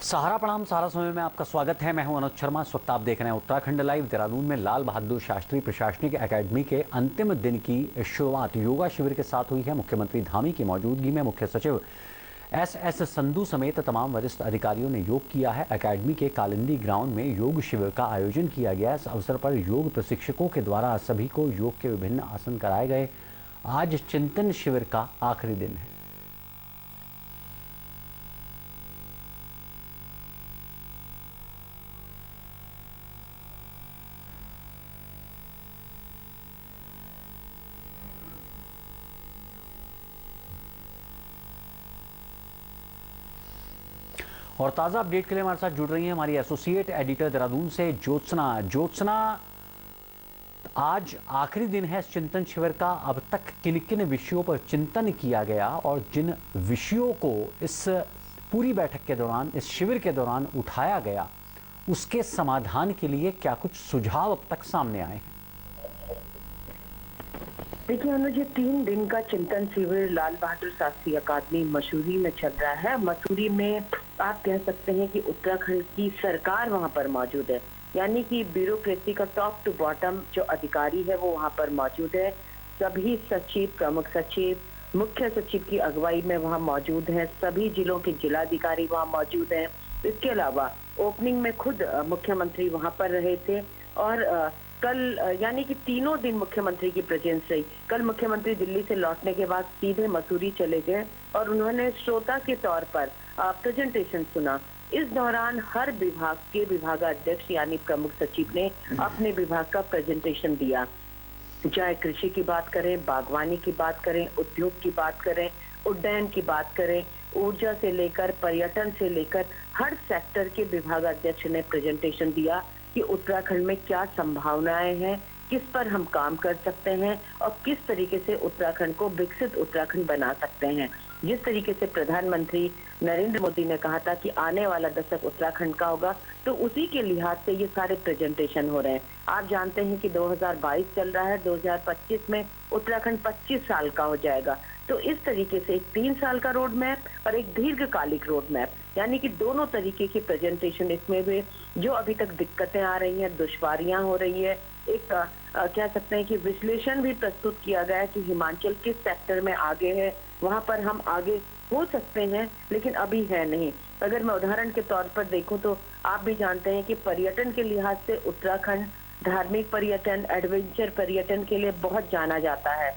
सहारा प्रणाम, सहारा समय में आपका स्वागत है। मैं हूं अनुज शर्मा। इस वक्त आप देख रहे हैं उत्तराखंड लाइव। देहरादून में लाल बहादुर शास्त्री प्रशासनिक एकेडमी के अंतिम दिन की शुरुआत योगा शिविर के साथ हुई है। मुख्यमंत्री धामी की मौजूदगी में मुख्य सचिव एस संधू समेत तमाम वरिष्ठ अधिकारियों ने योग किया है। एकेडमी के कालिंदी ग्राउंड में योग शिविर का आयोजन किया गया। इस अवसर पर योग प्रशिक्षकों के द्वारा सभी को योग के विभिन्न आसन कराए गए। आज चिंतन शिविर का आखिरी दिन है। और ताज़ा अपडेट के लिए हमारे साथ जुड़ रही हैं हमारी एसोसिएट एडिटर देहरादून से ज्योत्सना। आज आखिरी दिन है इस चिंतन शिविर का। अब तक किन किन विषयों पर चिंतन किया गया और जिन विषयों को इस पूरी बैठक के दौरान, इस शिविर के दौरान उठाया गया, उसके समाधान के लिए क्या कुछ सुझाव अब तक सामने आए हैं? देखिए अनुज, ये 3 दिन का चिंतन शिविर लाल बहादुर शास्त्री अकादमी मसूरी में चल रहा है। मसूरी में आप कह सकते हैं कि उत्तराखंड की सरकार वहां पर मौजूद है, यानी कि ब्यूरोक्रेसी का टॉप टू बॉटम जो अधिकारी है वो वहां पर मौजूद है। सभी सचिव, प्रमुख सचिव, मुख्य सचिव की अगुवाई में वहां मौजूद है। सभी जिलों के जिलाधिकारी वहां मौजूद हैं। इसके अलावा ओपनिंग में खुद मुख्यमंत्री वहां पर रहे थे और कल यानी कि तीनों दिन मुख्यमंत्री की प्रेजेंस रही। कल मुख्यमंत्री दिल्ली से लौटने के बाद सीधे मसूरी चले गए और उन्होंने श्रोता के तौर पर प्रेजेंटेशन सुना। इस दौरान हर विभाग के विभागाध्यक्ष यानी प्रमुख सचिव ने अपने विभाग का प्रेजेंटेशन दिया। चाहे कृषि की बात करें, बागवानी की बात करें, उद्योग की बात करें, उड्डयन की बात करें, ऊर्जा से लेकर पर्यटन से लेकर हर सेक्टर के विभागाध्यक्ष ने प्रेजेंटेशन दिया कि उत्तराखंड में क्या संभावनाएं हैं, किस पर हम काम कर सकते हैं और किस तरीके से उत्तराखंड को विकसित उत्तराखंड बना सकते हैं। जिस तरीके से प्रधानमंत्री नरेंद्र मोदी ने कहा था कि आने वाला दशक उत्तराखंड का होगा, तो उसी के लिहाज से ये सारे प्रेजेंटेशन हो रहे हैं। आप जानते हैं कि 2022 चल रहा है, 2025 में उत्तराखंड 25 साल का हो जाएगा। तो इस तरीके से एक 3 साल का रोड मैप और एक दीर्घकालिक रोड मैप, यानी कि दोनों तरीके की प्रेजेंटेशन इसमें भी। जो अभी तक दिक्कतें आ रही हैं, दुश्वारियां हो रही है, एक कह सकते हैं कि विश्लेषण भी प्रस्तुत किया गया है कि हिमाचल किस सेक्टर में आगे है, वहां पर हम आगे हो सकते हैं लेकिन अभी है नहीं। अगर मैं उदाहरण के तौर पर देखूं तो आप भी जानते हैं कि पर्यटन के लिहाज से उत्तराखंड धार्मिक पर्यटन, एडवेंचर पर्यटन के लिए बहुत जाना जाता है।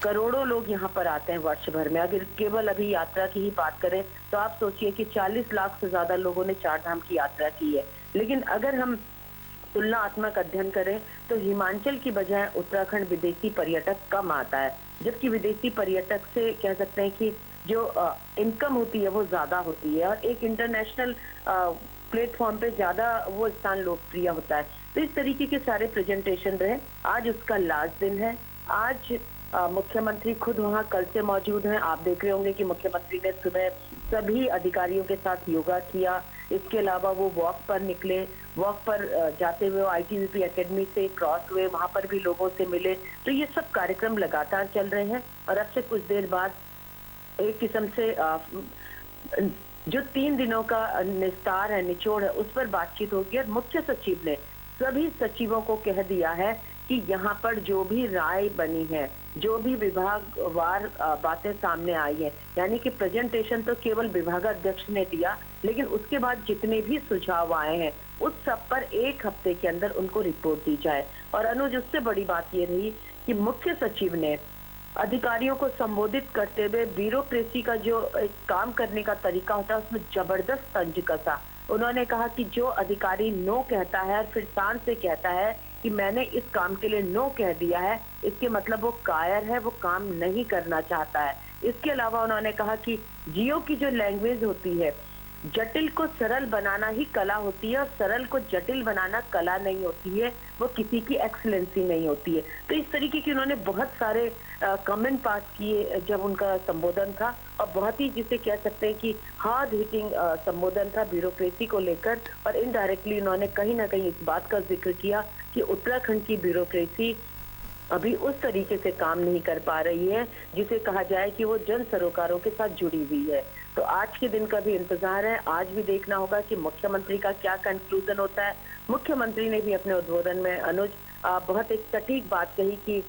करोड़ों लोग यहाँ पर आते हैं वर्ष भर में। अगर केवल अभी यात्रा की ही बात करें तो आप सोचिए कि 40 लाख से ज्यादा लोगों ने 4 धाम की यात्रा की है। लेकिन अगर हम तुलनात्मक अध्ययन करें तो हिमाचल की बजाय उत्तराखंड विदेशी पर्यटक कम आता है, जबकि विदेशी पर्यटक से कह सकते हैं कि जो इनकम होती है वो ज्यादा होती है और एक इंटरनेशनल प्लेटफॉर्म पे ज्यादा वो स्थान लोकप्रिय होता है। तो इस तरीके के सारे प्रेजेंटेशन रहे। आज उसका लास्ट दिन है। आज मुख्यमंत्री खुद वहां कल से मौजूद हैं। आप देख रहे होंगे कि मुख्यमंत्री ने सुबह सभी अधिकारियों के साथ योगा किया। इसके अलावा वो वॉक पर निकले। वॉक पर जाते हुए आईटीबीपी एकेडमी से क्रॉस हुए, वहां पर भी लोगों से मिले। तो ये सब कार्यक्रम लगातार चल रहे हैं और अब से कुछ देर बाद एक किस्म से जो 3 दिनों का निस्तार है, निचोड़ है, उस पर बातचीत होगी। और मुख्य सचिव ने सभी सचिवों को कह दिया है कि यहाँ पर जो भी राय बनी है, जो भी विभागवार बातें सामने आई है, यानी कि प्रेजेंटेशन तो केवल विभागाध्यक्ष ने दिया, लेकिन उसके बाद जितने भी सुझाव आए हैं उस सब पर 1 हफ्ते के अंदर उनको रिपोर्ट दी जाए। और अनुज, उससे बड़ी बात ये रही कि मुख्य सचिव ने अधिकारियों को संबोधित करते हुए ब्यूरोक्रेसी का जो एक काम करने का तरीका होता है उसमें जबरदस्त तंज कसा। उन्होंने कहा कि जो अधिकारी नो कहता है और फिर शान से कहता है कि मैंने इस काम के लिए नो कह दिया है, इसके मतलब वो कायर है, वो काम नहीं करना चाहता है। इसके अलावा उन्होंने कहा कि जियो की जो लैंग्वेज होती है, जटिल को सरल बनाना ही कला होती है और सरल को जटिल बनाना कला नहीं होती है, वो किसी की एक्सीलेंसी नहीं होती है। तो इस तरीके की उन्होंने बहुत सारे कमेंट पास किए जब उनका संबोधन था और बहुत ही जिसे कह सकते हैं कि हार्ड हिटिंग संबोधन था ब्यूरोक्रेसी को लेकर। और इनडायरेक्टली उन्होंने कहीं ना कहीं इस बात का जिक्र किया कि उत्तराखंड की ब्यूरोक्रेसी अभी उस तरीके से काम नहीं कर पा रही है जिसे कहा जाए कि वो जन सरोकारों के साथ जुड़ी हुई है। तो आज के दिन का भी इंतजार है, आज भी देखना होगा कि मुख्यमंत्री का क्या कंक्लूजन होता है। मुख्यमंत्री ने भी अपने उद्बोधन में अनुज बहुत एक सटीक बात कही कि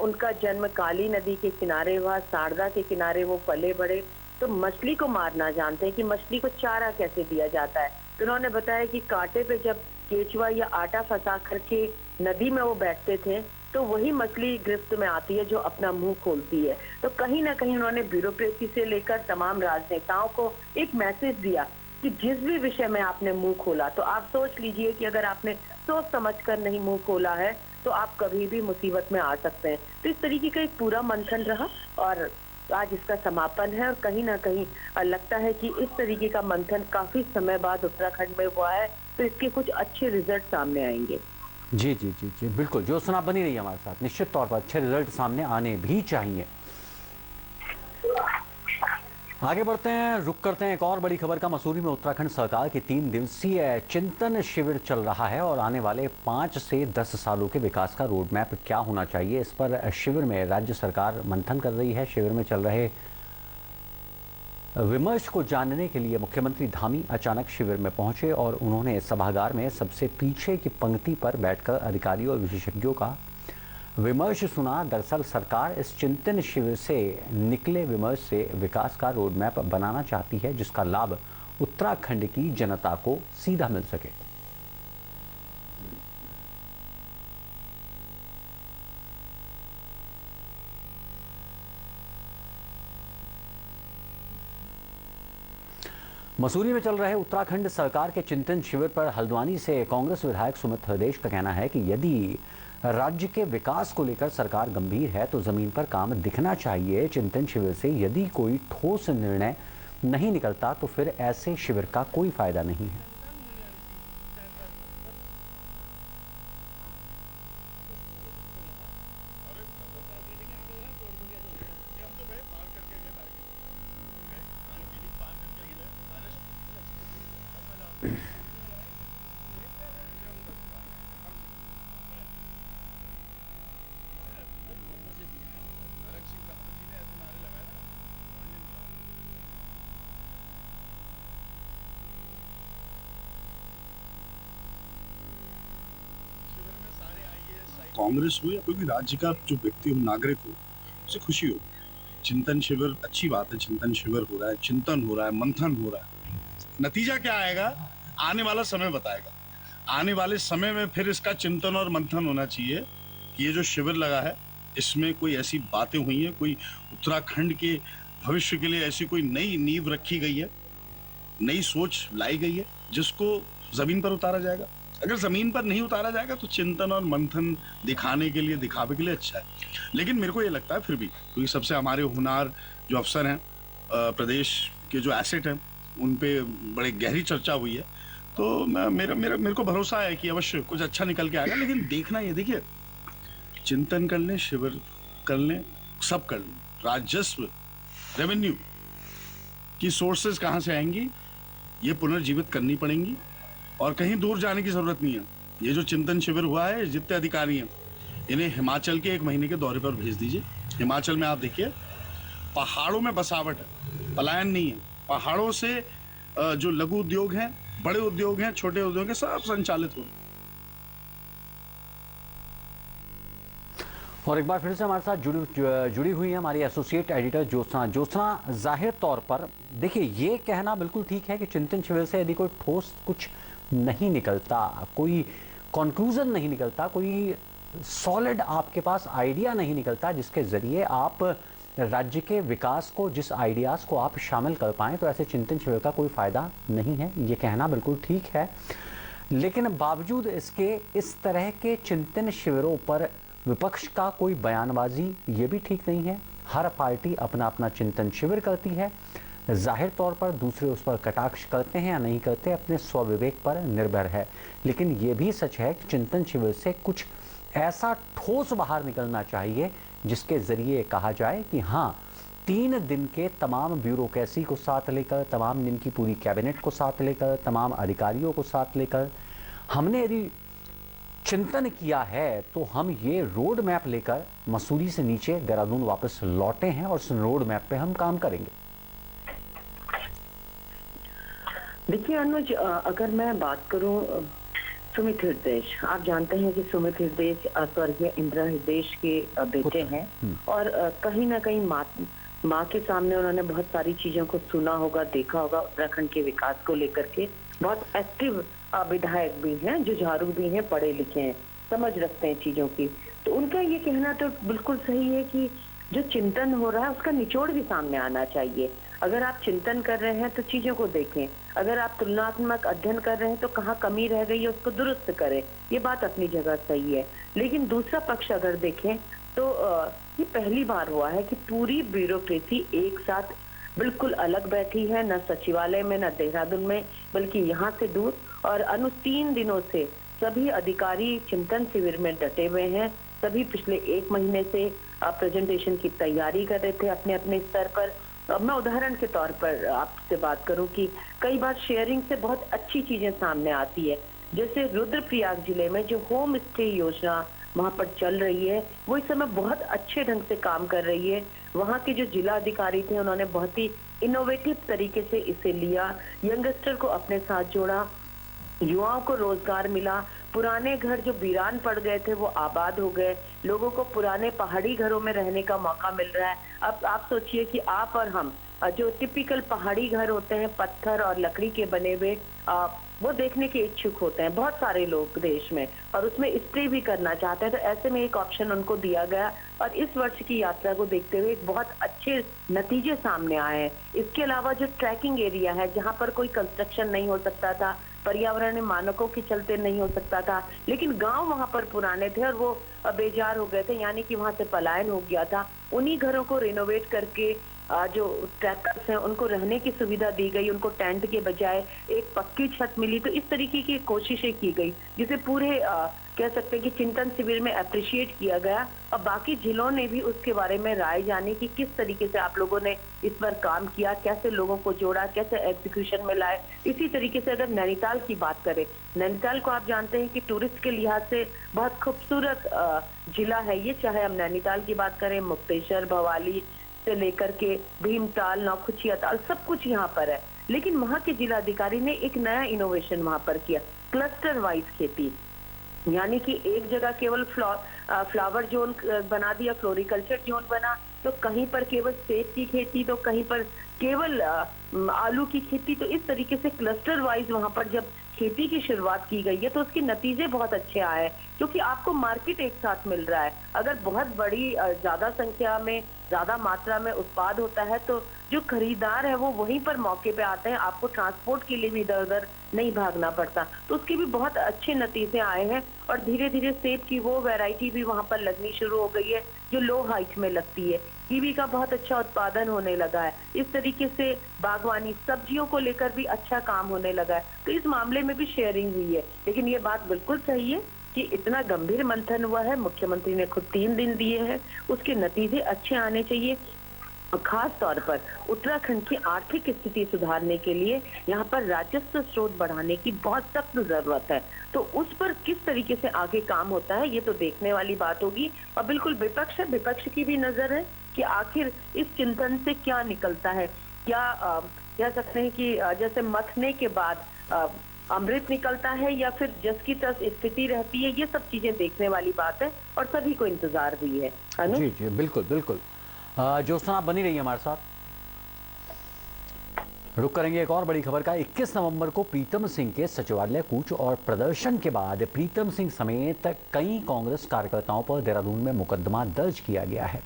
उनका जन्म काली नदी के किनारे हुआ, शारदा के किनारे वो पले बढ़े, तो मछली को मारना जानते हैं कि मछली को चारा कैसे दिया जाता है। तो उन्होंने बताया कि कांटे पे जब केचुआ या आटा फंसा करके नदी में वो बैठते थे तो वही मछली गिरफ्त में आती है जो अपना मुंह खोलती है। तो कहीं ना कहीं उन्होंने ब्यूरोक्रेसी से लेकर तमाम राजनेताओं को एक मैसेज दिया कि जिस भी विषय में आपने मुंह खोला तो आप सोच लीजिए कि अगर आपने सोच समझकर नहीं मुंह खोला है तो आप कभी भी मुसीबत में आ सकते हैं। तो इस तरीके का एक पूरा मंथन रहा और आज इसका समापन है और कहीं ना कहीं लगता है कि इस तरीके का मंथन काफी समय बाद उत्तराखंड में हुआ है, तो इसके कुछ अच्छे रिजल्ट सामने आएंगे। जी जी जी जी बिल्कुल, ज्योत्सना बनी रही हमारे साथ, निश्चित तौर पर अच्छे रिजल्ट सामने आने भी चाहिए। आगे बढ़ते हैं, रुक करते हैं एक और बड़ी खबर का। मसूरी में उत्तराखंड सरकार की 3 दिवसीय चिंतन शिविर चल रहा है और आने वाले 5 से 10 सालों के विकास का रोड मैप क्या होना चाहिए, इस पर शिविर में राज्य सरकार मंथन कर रही है। शिविर में चल रहे विमर्श को जानने के लिए मुख्यमंत्री धामी अचानक शिविर में पहुंचे और उन्होंने सभागार में सबसे पीछे की पंक्ति पर बैठकर अधिकारियों और विशेषज्ञों का विमर्श सुना। दरअसल सरकार इस चिंतन शिविर से निकले विमर्श से विकास का रोड मैप बनाना चाहती है जिसका लाभ उत्तराखंड की जनता को सीधा मिल सके। मसूरी में चल रहे उत्तराखंड सरकार के चिंतन शिविर पर हल्द्वानी से कांग्रेस विधायक सुमित हृदयेश का कहना है कि यदि राज्य के विकास को लेकर सरकार गंभीर है तो जमीन पर काम दिखना चाहिए। चिंतन शिविर से यदि कोई ठोस निर्णय नहीं निकलता तो फिर ऐसे शिविर का कोई फायदा नहीं है। कांग्रेस हो या कोई भी राज्य का जो व्यक्ति हो, नागरिक हो, उसे खुशी हो। चिंतन शिविर अच्छी बात है, चिंतन शिविर हो रहा है, चिंतन हो रहा है, मंथन हो रहा है। नतीजा क्या आएगा आने वाला समय बताएगा। आने वाले समय में फिर इसका चिंतन और मंथन होना चाहिए कि ये जो शिविर लगा है इसमें कोई ऐसी बातें हुई हैं, कोई उत्तराखंड के भविष्य के लिए ऐसी कोई नई नींव रखी गई है, नई सोच लाई गई है जिसको जमीन पर उतारा जाएगा। अगर जमीन पर नहीं उतारा जाएगा तो चिंतन और मंथन दिखाने के लिए, दिखावे के लिए अच्छा है। लेकिन मेरे को ये लगता है फिर भी क्योंकि सबसे हमारे होनहार जो अफसर हैं, प्रदेश के जो एसेट हैं, उन पे बड़े गहरी चर्चा हुई है, तो मेरे को भरोसा है कि अवश्य कुछ अच्छा निकल के आएगा। लेकिन देखना ये, देखिए, चिंतन कर लें, शिविर कर लें, सब कर लें, राजस्व, रेवेन्यू की सोर्सेज कहाँ से आएंगी ये पुनर्जीवित करनी पड़ेंगी और कहीं दूर जाने की जरूरत नहीं है। ये जो चिंतन शिविर हुआ है, जितने अधिकारी हैं इन्हें हिमाचल के 1 महीने के दौरे पर भेज दीजिए। हिमाचल में आप देखिए पहाड़ों में बसावट है, पलायन नहीं है। पहाड़ों से जो लघु उद्योग हैं, बड़े उद्योग हैं, छोटे उद्योग हैं, सब संचालित हो रहे हैं। और एक बार फिर से हमारे साथ जुड़ी हुई है हमारी एसोसिएट एडिटर ज्योत्सना। ज्योत्सना, जाहिर तौर पर देखिए ये कहना बिल्कुल ठीक है कि चिंतन शिविर से यदि कोई ठोस कुछ नहीं निकलता, कोई कंक्लूजन नहीं निकलता, कोई सॉलिड आपके पास आइडिया नहीं निकलता जिसके जरिए आप राज्य के विकास को, जिस आइडियाज़ को आप शामिल कर पाएँ, तो ऐसे चिंतन शिविर का कोई फ़ायदा नहीं है। ये कहना बिल्कुल ठीक है, लेकिन बावजूद इसके इस तरह के चिंतन शिविरों पर विपक्ष का कोई बयानबाजी ये भी ठीक नहीं है। हर पार्टी अपना अपना चिंतन शिविर करती है, जाहिर तौर पर दूसरे उस पर कटाक्ष करते हैं या नहीं करते अपने स्वविवेक पर निर्भर है। लेकिन ये भी सच है कि चिंतन शिविर से कुछ ऐसा ठोस बाहर निकलना चाहिए जिसके जरिए कहा जाए कि हाँ, 3 दिन के तमाम ब्यूरोक्रेसी को साथ लेकर, तमाम दिन की पूरी कैबिनेट को साथ लेकर, तमाम अधिकारियों को साथ लेकर हमने यदि चिंतन किया है तो हम ये रोड मैप लेकर मसूरी से नीचे देहरादून वापस लौटे हैं और उस रोड मैप पे हम काम करेंगे। देखिए अनुज, अगर मैं बात करूं सुमित हृदय, आप जानते हैं कि सुमित हृदय स्वर्गीय इंदिरा हृदय के बेटे हैं और कहीं ना कहीं माँ के सामने उन्होंने बहुत सारी चीजों को सुना होगा, देखा होगा। उत्तराखंड के विकास को लेकर के बहुत एक्टिव विधायक भी हैं, जुझारू भी हैं, पढ़े लिखे हैं, समझ रखते हैं चीजों की। तो उनका ये कहना तो बिल्कुल सही है कि जो चिंतन हो रहा है उसका निचोड़ भी सामने आना चाहिए। अगर आप चिंतन कर रहे हैं तो चीजों को देखें, अगर आप तुलनात्मक अध्ययन कर रहे हैं तो कहाँ कमी रह गई है उसको दुरुस्त करें। ये बात अपनी जगह सही है, लेकिन दूसरा पक्ष अगर देखें तो ये पहली बार हुआ है कि पूरी ब्यूरोक्रेसी एक साथ बिल्कुल अलग बैठी है, न सचिवालय में न देहरादून में, बल्कि यहाँ से दूर। और 3 दिनों से सभी अधिकारी चिंतन शिविर में डटे हुए हैं। सभी पिछले 1 महीने से प्रेजेंटेशन की तैयारी कर रहे थे अपने अपने स्तर पर। अब मैं उदाहरण के तौर पर आपसे बात करूं कि कई बार शेयरिंग से बहुत अच्छी चीजें सामने आती है। जैसे रुद्रप्रयाग जिले में जो होम स्टे योजना वहां पर चल रही है, वो इस समय बहुत अच्छे ढंग से काम कर रही है। वहां के जो जिला अधिकारी थे उन्होंने बहुत ही इनोवेटिव तरीके से इसे लिया, यंगस्टर को अपने साथ जोड़ा, युवाओं को रोजगार मिला, पुराने घर जो वीरान पड़ गए थे वो आबाद हो गए, लोगों को पुराने पहाड़ी घरों में रहने का मौका मिल रहा है। अब आप सोचिए कि आप और हम जो टिपिकल पहाड़ी घर होते हैं पत्थर और लकड़ी के बने हुए, वो देखने के इच्छुक होते हैं बहुत सारे लोग देश में, और उसमें स्टे भी करना चाहते हैं। तो ऐसे में एक ऑप्शन उनको दिया गया और इस वर्ष की यात्रा को देखते हुए एक बहुत अच्छे नतीजे सामने आए हैं। इसके अलावा जो ट्रैकिंग एरिया है जहाँ पर कोई कंस्ट्रक्शन नहीं हो सकता था, पर्यावरण मानकों के चलते नहीं हो सकता था, लेकिन गांव वहां पर पुराने थे और वो बेजार हो गए थे, यानी कि वहां से पलायन हो गया था। उन्हीं घरों को रिनोवेट करके जो ट्रैकर्स हैं उनको रहने की सुविधा दी गई, उनको टेंट के बजाय एक पक्की छत मिली। तो इस तरीके की कोशिशें की गई जिसे पूरे कह सकते हैं कि चिंतन शिविर में अप्रिशिएट किया गया। और बाकी जिलों ने भी उसके बारे में राय जानी कि किस तरीके से आप लोगों ने इस पर काम किया, कैसे लोगों को जोड़ा, कैसे एग्जीक्यूशन में लाए। इसी तरीके से अगर नैनीताल की बात करें, नैनीताल को आप जानते हैं कि टूरिस्ट के लिहाज से बहुत खूबसूरत जिला है ये, चाहे हम नैनीताल की बात करें, मुक्तेश्वर, भवाली से लेकर के भीमताल, नौखुचिया ताल, सब कुछ यहाँ पर है। लेकिन वहाँ के जिलाधिकारी ने एक नया इनोवेशन वहाँ पर किया, क्लस्टर वाइज खेती, यानी कि एक जगह केवल फ्लावर जोन बना दिया, फ्लोरिकल्चर जोन बना, तो कहीं पर केवल सेब की खेती, तो कहीं पर केवल आलू की खेती। तो इस तरीके से क्लस्टर वाइज वहां पर जब खेती की शुरुआत की गई है तो उसके नतीजे बहुत अच्छे आए हैं, क्योंकि आपको मार्केट एक साथ मिल रहा है। अगर बहुत बड़ी ज्यादा संख्या में ज्यादा मात्रा में उत्पाद होता है तो जो खरीदार है वो वहीं पर मौके पे आते हैं, आपको ट्रांसपोर्ट के लिए भी इधर उधर नहीं भागना पड़ता। तो उसके भी बहुत अच्छे नतीजे आए हैं और धीरे धीरे सेब की वो वैरायटी भी वहां पर लगनी शुरू हो गई है जो लो हाइट में लगती है। कीवी का बहुत अच्छा उत्पादन होने लगा है। इस तरीके से बागवानी, सब्जियों को लेकर भी अच्छा काम होने लगा है। तो इस मामले में भी शेयरिंग हुई है। लेकिन ये बात बिल्कुल सही है कि इतना गंभीर मंथन हुआ है, मुख्यमंत्री ने खुद 3 दिन दिए हैं, उसके नतीजे अच्छे आने चाहिए। और खास तौर पर उत्तराखंड की आर्थिक स्थिति सुधारने के लिए यहाँ पर राजस्व स्रोत बढ़ाने की बहुत सख्त जरूरत है। तो उस पर किस तरीके से आगे काम होता है ये तो देखने वाली बात होगी। और बिल्कुल विपक्ष है, विपक्ष की भी नजर है कि आखिर इस चिंतन से क्या निकलता है। क्या कह सकते हैं कि जैसे मथने के बाद अमृत निकलता है या फिर जस की तस स्थिति रहती है, ये सब चीजें देखने वाली बात है और सभी को इंतजार भी है। जी जी बिल्कुल बिल्कुल। ज्योत्सना आप बनी रही है हमारे साथ। रुक करेंगे एक और बड़ी खबर का। 21 नवंबर को प्रीतम सिंह के सचिवालय कूच और प्रदर्शन के बाद प्रीतम सिंह समेत कई कांग्रेस कार्यकर्ताओं पर देहरादून में मुकदमा दर्ज किया गया है।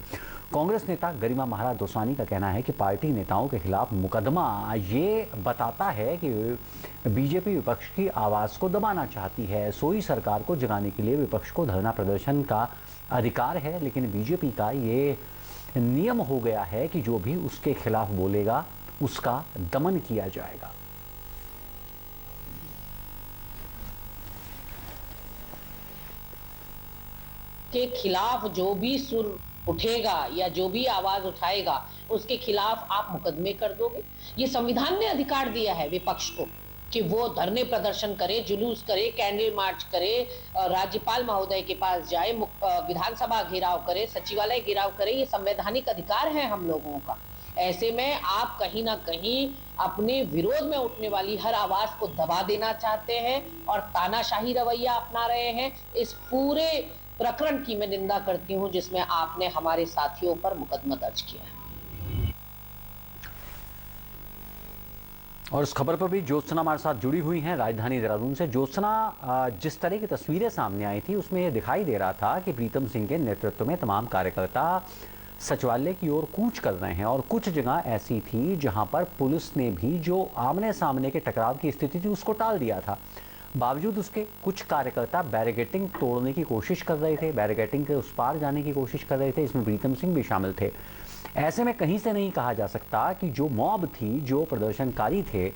कांग्रेस नेता गरिमा महाराज दोसानी का कहना है कि पार्टी नेताओं के खिलाफ मुकदमा ये बताता है कि बीजेपी विपक्ष की आवाज को दबाना चाहती है। सोई सरकार को जगाने के लिए विपक्ष को धरना प्रदर्शन का अधिकार है, लेकिन बीजेपी का ये नियम हो गया है कि जो भी उसके खिलाफ बोलेगा उसका दमन किया जाएगा। के खिलाफ जो भी सुर उठेगा या जो भी आवाज उठाएगा उसके खिलाफ आप मुकदमे कर दोगे। ये संविधान ने अधिकार दिया है विपक्ष को कि वो धरने प्रदर्शन करे, जुलूस करे, कैंडल मार्च करे, राज्यपाल महोदय के पास जाए, विधानसभा घेराव करे, सचिवालय घेराव करे, ये संवैधानिक अधिकार है हम लोगों का। ऐसे में आप कहीं ना कहीं अपने विरोध में उठने वाली हर आवाज को दबा देना चाहते हैं और तानाशाही रवैया अपना रहे हैं। इस पूरे प्रकरण की मैं निंदा करती हूं जिसमें आपने हमारे साथियों पर मुकदमा दर्ज किया है। और इस खबर पर भी ज्योत्सना हमारे साथ जुड़ी हुई हैं राजधानी देहरादून से। ज्योत्सना, जिस तरह की तस्वीरें सामने आई थी उसमें यह दिखाई दे रहा था कि प्रीतम सिंह के नेतृत्व में तमाम कार्यकर्ता सचिवालय की ओर कूच कर रहे हैं और कुछ जगह ऐसी थी जहां पर पुलिस ने भी जो आमने सामने के टकराव की स्थिति थी उसको टाल दिया था। बावजूद उसके कुछ कार्यकर्ता बैरिकेटिंग तोड़ने की कोशिश कर रहे थे, बैरिकेटिंग के उस पार जाने की कोशिश कर रहे थे। इसमें प्रीतम सिंह भी शामिल थे। ऐसे में कहीं से नहीं कहा जा सकता कि जो मॉब थी, जो प्रदर्शनकारी थे,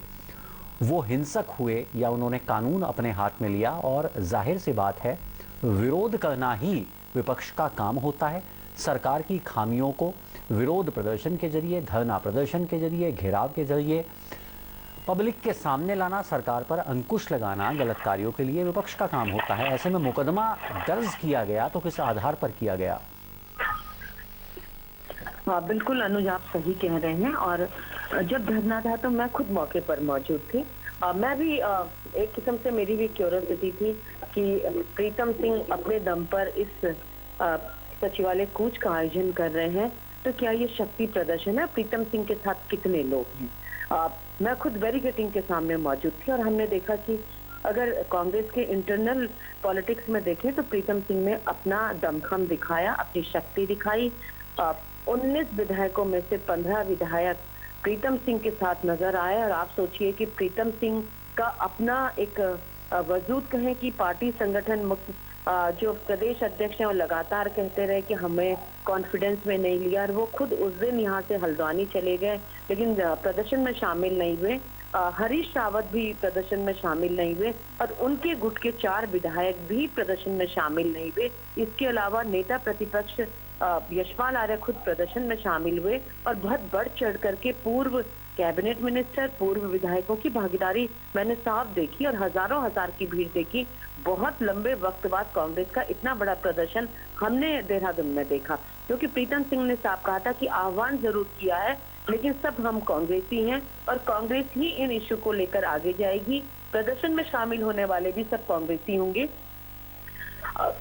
वो हिंसक हुए या उन्होंने कानून अपने हाथ में लिया। और जाहिर सी बात है, विरोध करना ही विपक्ष का काम होता है। सरकार की खामियों को विरोध प्रदर्शन के जरिए, धरना प्रदर्शन के जरिए, घेराव के जरिए पब्लिक के सामने लाना, सरकार पर अंकुश लगाना गलत कार्यों के लिए विपक्ष का काम होता है। ऐसे में मुकदमा दर्ज किया गया तो किस आधार पर किया गया? हाँ बिल्कुल अनुज, आप सही कह रहे हैं। और जब धरना था तो मैं खुद मौके पर मौजूद थी। मैं भी एक किस्म से मेरी भी क्यूरियोसिटी थी कि प्रीतम सिंह अपने दम पर इस सचिवालय कूच का आयोजन कर रहे हैं तो क्या ये शक्ति प्रदर्शन है? प्रीतम सिंह के साथ कितने लोग हैं? मैं खुद बैरिकेटिंग के सामने मौजूद थी और हमने देखा कि अगर कांग्रेस के इंटरनल पॉलिटिक्स में देखें तो प्रीतम सिंह ने अपना दमखम दिखाया, अपनी शक्ति दिखाई। 19 विधायकों में से 15 विधायक प्रीतम सिंह के साथ नजर आए। और आप सोचिए कि प्रीतम सिंह का अपना एक वजूद कहें कि पार्टी संगठन मुक्त जो प्रदेश अध्यक्ष हैं वो लगातार कहते रहे कि हमें कॉन्फिडेंस में नहीं लिया, और वो खुद उस दिन यहाँ से हल्द्वानी चले गए लेकिन प्रदर्शन में शामिल नहीं हुए। हरीश रावत भी प्रदर्शन में शामिल नहीं हुए और उनके गुट के 4 विधायक भी प्रदर्शन में शामिल नहीं हुए। इसके अलावा नेता प्रतिपक्ष यशपाल आर्य खुद प्रदर्शन में शामिल हुए और बहुत बढ़ चढ़ करके पूर्व कैबिनेट मिनिस्टर, पूर्व विधायकों की भागीदारी मैंने साफ देखी और हजारों हजार की भीड़ देखी। बहुत लंबे वक्त बाद कांग्रेस का इतना बड़ा प्रदर्शन हमने देहरादून में देखा, क्योंकि प्रीतम सिंह ने साफ कहा था कि आह्वान जरूर किया है लेकिन सब हम कांग्रेसी हैं और कांग्रेस ही इन इश्यू को लेकर आगे जाएगी। प्रदर्शन में शामिल होने वाले भी सब कांग्रेसी होंगे।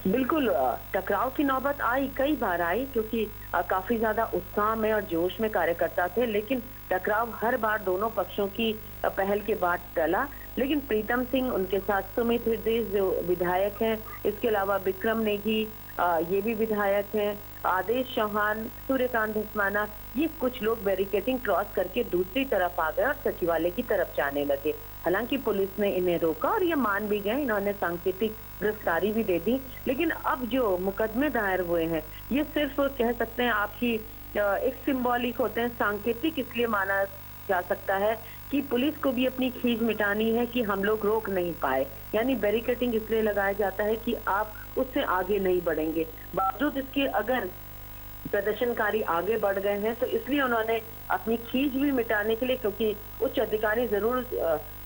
बिल्कुल टकराव की नौबत आई, कई बार आई, क्योंकि काफी ज्यादा उत्साह में और जोश में कार्यकर्ता थे, लेकिन टकराव हर बार दोनों पक्षों की पहल के बाद टला। लेकिन प्रीतम सिंह, उनके साथ सुमित हृदय जो विधायक हैं, इसके अलावा विक्रम नेगी ये भी विधायक हैं, आदेश चौहान, सूर्यकांत धस्माना, ये कुछ लोग बैरिकेटिंग क्रॉस करके दूसरी तरफ आ गए और सचिवालय की तरफ जाने लगे। हालांकि पुलिस ने इन्हें रोका और ये मान भी गए, इन्होंने सांकेतिक गिरफ्तारी भी दे दी। लेकिन अब जो मुकदमे दायर हुए हैं ये सिर्फ कह सकते हैं आपकी एक सिंबॉलिक होते हैं, सांकेतिक इसलिए माना जा सकता है कि पुलिस को भी अपनी खींच मिटानी है कि हम लोग रोक नहीं पाए। यानी बैरिकेटिंग इसलिए लगाया जाता है कि आप उससे आगे नहीं बढ़ेंगे। बावजूद इसके अगर प्रदर्शनकारी आगे बढ़ गए हैं तो इसलिए उन्होंने अपनी खींच भी मिटाने के लिए, क्योंकि उच्च अधिकारी जरूर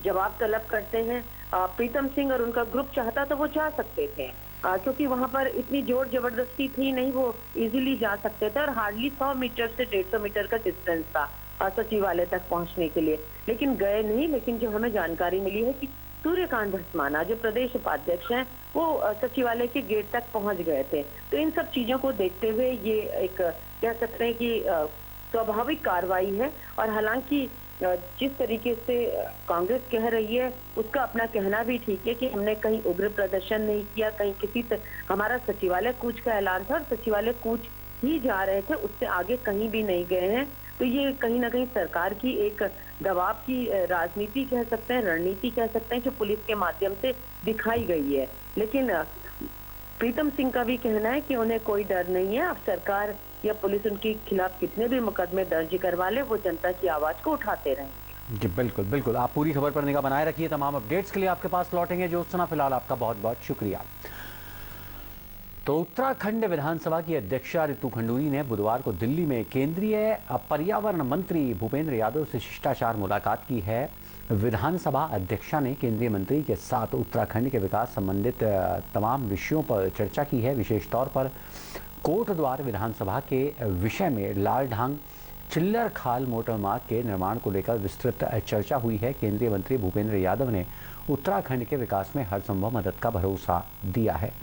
जवाब तलब करते हैं। प्रीतम सिंह और उनका ग्रुप चाहता तो वो जा सकते थे, क्योंकि वहां पर इतनी जोर जबरदस्ती थी नहीं, वो इजीली जा सकते थे और हार्डली 100 मीटर से 150 मीटर का डिस्टेंस था सचिवालय तक पहुंचने के लिए, लेकिन गए नहीं। लेकिन जो हमें जानकारी मिली है कि सूर्यकांत धस्माना जो प्रदेश उपाध्यक्ष हैं वो सचिवालय के गेट तक पहुंच गए थे। तो इन सब चीजों को देखते हुए ये एक कह सकते हैं कि स्वाभाविक कार्रवाई है। और हालांकि जिस तरीके से कांग्रेस कह रही है उसका अपना कहना भी ठीक है कि हमने कहीं उग्र प्रदर्शन नहीं किया, कहीं हमारा सचिवालय कूच का ऐलान था और सचिवालय कूच ही जा रहे थे, उससे आगे कहीं भी नहीं गए हैं। तो ये कहीं ना कहीं सरकार की एक दबाव की राजनीति कह सकते हैं, रणनीति कह सकते हैं, जो पुलिस के माध्यम से दिखाई गई है। लेकिन प्रीतम सिंह का भी कहना है कि उन्हें कोई डर नहीं है। अब सरकार या पुलिस उनके खिलाफ कितने भी मुकदमे दर्ज करवा ले, वो जनता की आवाज को उठाते रहेंगे। जी बिल्कुल बिल्कुल, आप पूरी खबर पर निगाह बनाए रखिए। तमाम अपडेट्स के लिए आपके पास लौटेंगे ज्योत्सना। फिलहाल आपका बहुत बहुत शुक्रिया। तो उत्तराखंड विधानसभा की अध्यक्षा रितु खंडूरी ने बुधवार को दिल्ली में केंद्रीय पर्यावरण मंत्री भूपेंद्र यादव से शिष्टाचार मुलाकात की है। विधानसभा अध्यक्षा ने केंद्रीय मंत्री के साथ उत्तराखंड के विकास संबंधित तमाम विषयों पर चर्चा की है। विशेष तौर पर कोटद्वार विधानसभा के विषय में लालढांग चिल्लर खाल मोटर मार्ग के निर्माण को लेकर विस्तृत चर्चा हुई है। केंद्रीय मंत्री भूपेंद्र यादव ने उत्तराखंड के विकास में हर संभव मदद का भरोसा दिया है।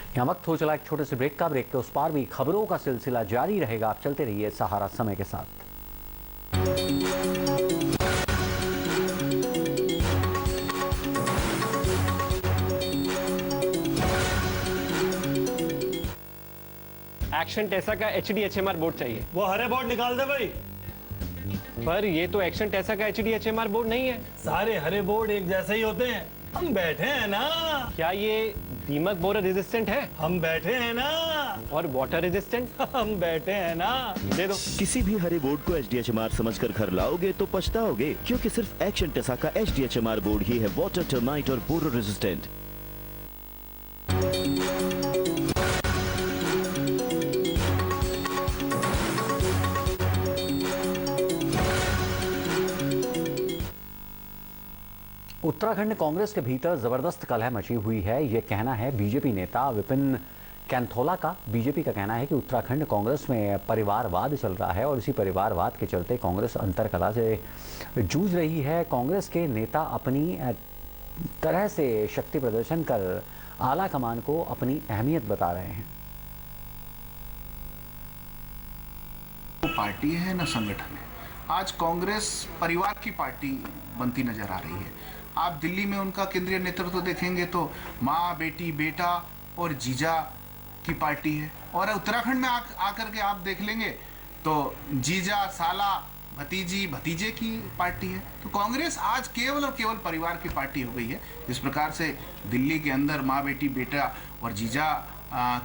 यहाँ वक्त हो चला एक छोटे से ब्रेक का। ब्रेक के उस पार भी खबरों का सिलसिला जारी रहेगा। आप चलते रहिए सहारा समय के साथ। एक्शन टेसा का HDHMR बोर्ड चाहिए। वो हरे बोर्ड निकाल दे भाई। पर ये तो एक्शन टेसा का HDHMR बोर्ड नहीं है। सारे हरे बोर्ड एक जैसे ही होते हैं। हम बैठे हैं ना। क्या ये दीमक बोरर रेजिस्टेंट है? हम बैठे हैं ना। और वाटर रेजिस्टेंट? हम बैठे हैं ना। दे दो। किसी भी हरे बोर्ड को HDHMR समझकर घर लाओगे तो पछताओगे, क्योंकि सिर्फ एक्शन टेसा का HDHMR बोर्ड ही है वाटर, टर्माइट और बोरर रेजिस्टेंट। उत्तराखंड कांग्रेस के भीतर जबरदस्त कलह मची हुई है। ये कहना है बीजेपी नेता विपिन कैंथोला का। बीजेपी का कहना है कि उत्तराखंड कांग्रेस में परिवारवाद चल रहा है और इसी परिवारवाद के चलते कांग्रेस अंतरकलह से जूझ रही है। कांग्रेस के नेता अपनी तरह से शक्ति प्रदर्शन कर आला कमान को अपनी अहमियत बता रहे हैं। पार्टी है न संगठन है। आज कांग्रेस परिवार की पार्टी बनती नजर आ रही है। आप दिल्ली में उनका केंद्रीय नेतृत्व देखेंगे तो माँ, बेटी, बेटा और जीजा की पार्टी है। और उत्तराखंड में आकर के आप देख लेंगे तो जीजा, साला, भतीजी, भतीजे की पार्टी है। तो कांग्रेस आज केवल और केवल परिवार की पार्टी हो गई है। जिस प्रकार से दिल्ली के अंदर माँ, बेटी, बेटा और जीजा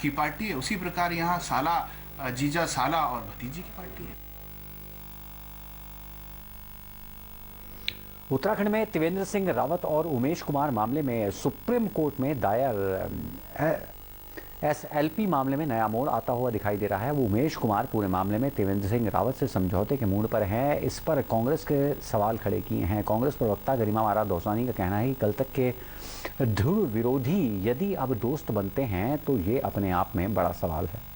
की पार्टी है, उसी प्रकार यहाँ साला, जीजा, साला और भतीजी की पार्टी है। उत्तराखंड में त्रिवेंद्र सिंह रावत और उमेश कुमार मामले में सुप्रीम कोर्ट में दायर SLP मामले में नया मोड़ आता हुआ दिखाई दे रहा है। वो उमेश कुमार पूरे मामले में त्रिवेंद्र सिंह रावत से समझौते के मूड पर हैं। इस पर कांग्रेस के सवाल खड़े किए हैं। कांग्रेस प्रवक्ता गरिमा महाराज दौसानी का कहना है कि कल तक के ध्रुव विरोधी यदि अब दोस्त बनते हैं तो ये अपने आप में बड़ा सवाल है।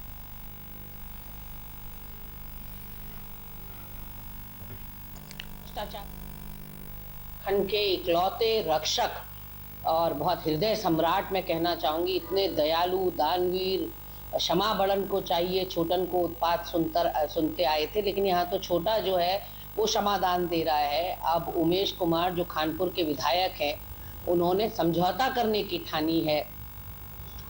खंड के इकलौते रक्षक और बहुत हृदय सम्राट मैं कहना चाहूंगी। इतने दयालु, दानवीर, क्षमा बड़न को चाहिए, छोटन को उत्पात सुनते आए थे, लेकिन यहाँ तो छोटा जो है वो क्षमादान दे रहा है। अब उमेश कुमार जो कानपुर के विधायक हैं, उन्होंने समझौता करने की ठानी है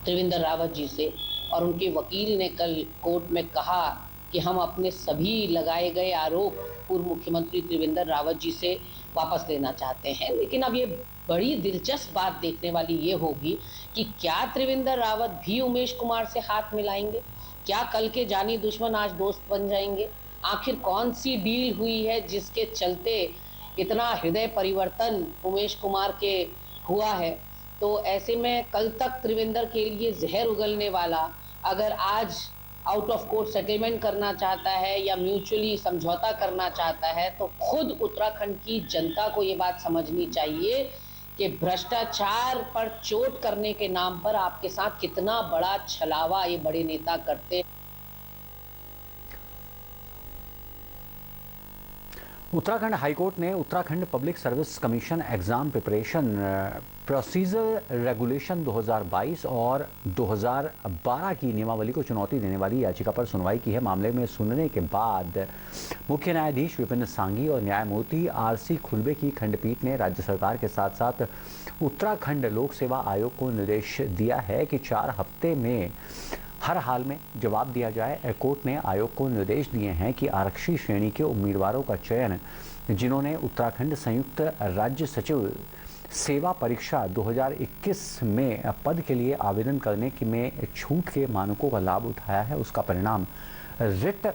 त्रिवेंद्र रावत जी से, और उनके वकील ने कल कोर्ट में कहा कि हम अपने सभी लगाए गए आरोप पूर्व मुख्यमंत्री त्रिवेंद्र रावत जी से वापस लेना चाहते हैं। लेकिन अब ये बड़ी दिलचस्प बात देखने वाली ये होगी कि क्या त्रिवेंद्र रावत भी उमेश कुमार से हाथ मिलाएंगे? क्या कल के जानी दुश्मन आज दोस्त बन जाएंगे? आखिर कौन सी डील हुई है जिसके चलते इतना हृदय परिवर्तन उमेश कुमार के हुआ है? तो ऐसे में कल तक त्रिवेंद्र के लिए जहर उगलने वाला अगर आज आउट ऑफ कोर्ट सेटलमेंट करना चाहता है या म्यूचुअली समझौता करना चाहता है, तो खुद उत्तराखंड की जनता को ये बात समझनी चाहिए कि भ्रष्टाचार पर चोट करने के नाम पर आपके साथ कितना बड़ा छलावा ये बड़े नेता करते। उत्तराखंड हाईकोर्ट ने Uttarakhand public service commission exam preparation procedure regulation 2022 और 2012 की नियमावली को चुनौती देने वाली याचिका पर सुनवाई की है। मामले में सुनने के बाद मुख्य न्यायाधीश विपिन सांघी और न्यायमूर्ति RC खुलबे की खंडपीठ ने राज्य सरकार के साथ साथ उत्तराखंड लोक सेवा आयोग को निर्देश दिया है कि 4 हफ्ते में हर हाल में जवाब दिया जाए। कोर्ट ने आयोग को निर्देश दिए हैं कि आरक्षी श्रेणी के उम्मीदवारों का चयन जिन्होंने उत्तराखंड संयुक्त राज्य सचिव सेवा परीक्षा 2021 में पद के लिए आवेदन करने में छूट के मानकों का लाभ उठाया है, उसका परिणाम रिट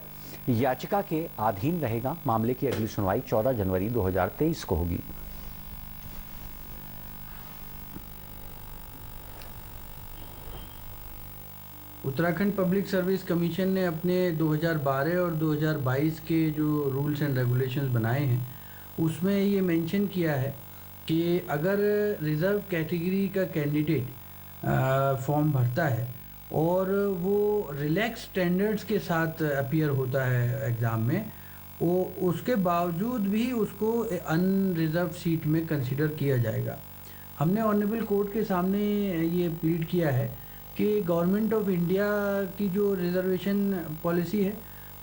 याचिका के अधीन रहेगा। मामले की अगली सुनवाई 14 जनवरी 2023 को होगी। उत्तराखंड पब्लिक सर्विस कमीशन ने अपने 2012 और 2022 के जो रूल्स एंड रेगुलेशंस बनाए हैं उसमें ये मेंशन किया है कि अगर रिज़र्व कैटेगरी का कैंडिडेट फॉर्म भरता है और वो रिलैक्स स्टैंडर्ड्स के साथ अपीयर होता है एग्ज़ाम में, वो उसके बावजूद भी उसको अनरिजर्व सीट में कंसिडर किया जाएगा। हमने ऑनरेबल कोर्ट के सामने ये प्लीड किया है कि गवर्नमेंट ऑफ इंडिया की जो रिजर्वेशन पॉलिसी है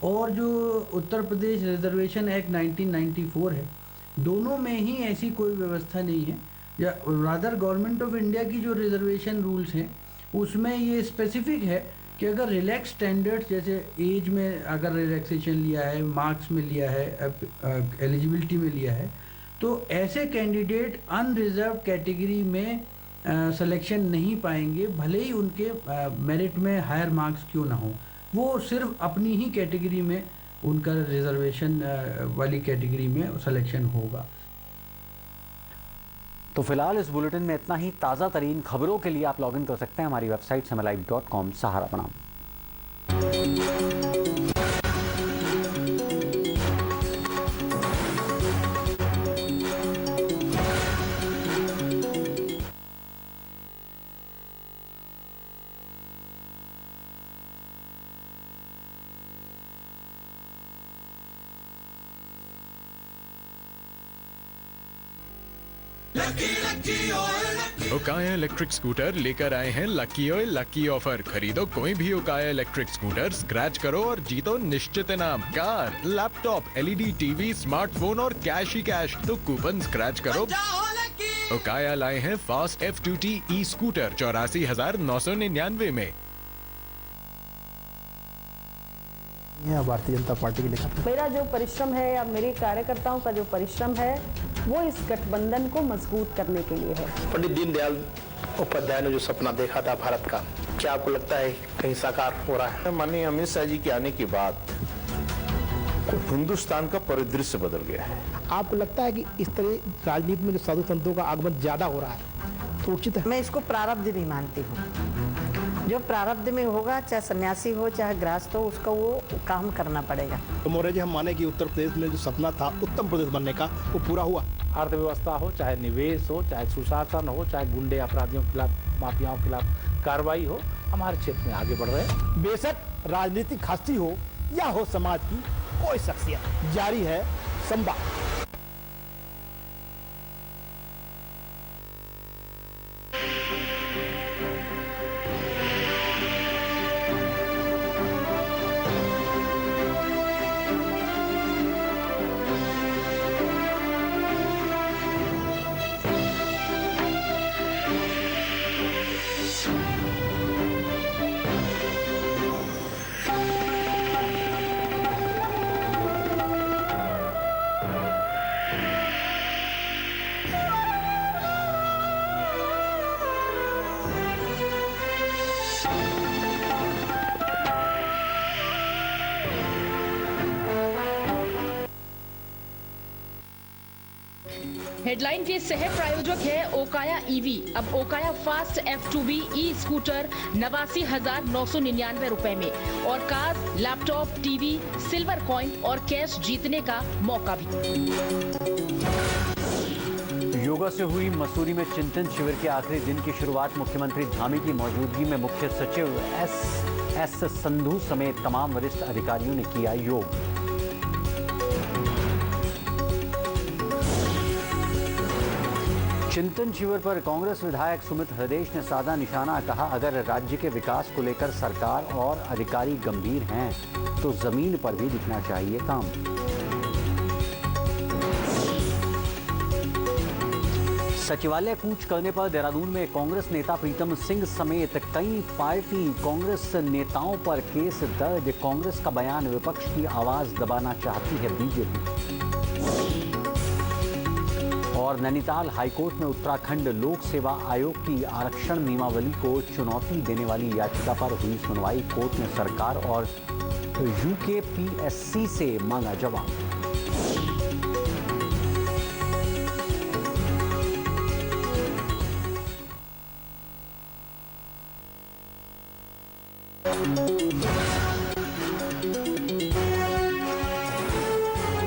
और जो उत्तर प्रदेश रिजर्वेशन एक्ट 1994 है, दोनों में ही ऐसी कोई व्यवस्था नहीं है, या रादर गवर्नमेंट ऑफ इंडिया की जो रिजर्वेशन रूल्स हैं उसमें ये स्पेसिफिक है कि अगर रिलैक्स स्टैंडर्ड्स जैसे एज में अगर रिलैक्सेशन लिया है, मार्क्स में लिया है, एलिजिबिलिटी में लिया है, तो ऐसे कैंडिडेट अनरिजर्व कैटेगरी में सिलेक्शन नहीं पाएंगे, भले ही उनके मेरिट में हायर मार्क्स क्यों ना हो। वो सिर्फ अपनी ही कैटेगरी में उनका रिजर्वेशन वाली कैटेगरी में सिलेक्शन होगा। तो फिलहाल इस बुलेटिन में इतना ही। ताज़ा तरीन खबरों के लिए आप लॉगिन कर सकते हैं हमारी वेबसाइट samalive.com। सहारा बनाम। ओकाया इलेक्ट्रिक स्कूटर लेकर आए हैं लकी ऑयल लकी ऑफर। खरीदो कोई भी ओकाया इलेक्ट्रिक स्कूटर, स्क्रैच करो और जीतो निश्चित इनाम, car, laptop, LED TV, smartphone और कैश ही कैश। तो कूपन स्क्रैच करो। ओकाया लाए हैं फास्ट F2T ई स्कूटर 84,999 में। भारतीय जनता पार्टी के लिए मेरा जो परिश्रम है या मेरे कार्यकर्ताओं का जो परिश्रम है वो इस गठबंधन को मजबूत करने के लिए है। पंडित दीनदयाल उपाध्याय ने जो सपना देखा था भारत का, क्या आपको लगता है कहीं साकार हो रहा है? माननीय अमित शाह जी के आने के बाद हिंदुस्तान का परिदृश्य बदल गया है। आपको लगता है कि इस तरह राजनीति में जो साधु संतों का आगमन ज्यादा हो रहा है तो उचित है? मैं इसको प्रारब्ध भी मानती हूँ। जो प्रारब्ध में होगा, चाहे सन्यासी हो चाहे गृहस्थ हो, उसका वो काम करना पड़ेगा। तो मौर्य जी, हम माने कि उत्तर प्रदेश में जो सपना था उत्तम प्रदेश बनने का, वो पूरा हुआ। अर्थव्यवस्था हो, चाहे निवेश हो, चाहे सुशासन हो, चाहे गुंडे अपराधियों के खिलाफ, माफियाओं के खिलाफ कार्रवाई हो, हमारे क्षेत्र में आगे बढ़ रहे हैं। बेशक राजनीतिक हस्ती हो या हो समाज की कोई शख्सियत, जारी है संवाद। हेडलाइन के सह प्रायोजक है ओकाया ईवी। अब Okaya fast F2B e scooter 89,999 रुपए में, और car, laptop, TV, silver coin और कैश जीतने का मौका भी। योगा से हुई मसूरी में चिंतन शिविर के आखिरी दिन की शुरुआत मुख्यमंत्री धामी की मौजूदगी में मुख्य सचिव एस संधू समेत तमाम वरिष्ठ अधिकारियों ने किया योग। चिंतन शिविर पर कांग्रेस विधायक सुमित हृदयेश ने साधा निशाना। कहा, अगर राज्य के विकास को लेकर सरकार और अधिकारी गंभीर हैं तो जमीन पर भी दिखना चाहिए काम। सचिवालय कूच करने पर देहरादून में कांग्रेस नेता प्रीतम सिंह समेत कई पार्टी कांग्रेस नेताओं पर केस दर्ज। कांग्रेस का बयान, विपक्ष की आवाज दबाना चाहती है बीजेपी। और नैनीताल हाईकोर्ट में उत्तराखंड लोक सेवा आयोग की आरक्षण नियमावली को चुनौती देने वाली याचिका पर हुई सुनवाई। कोर्ट ने सरकार और यूकेपीएससी से मांगा जवाब।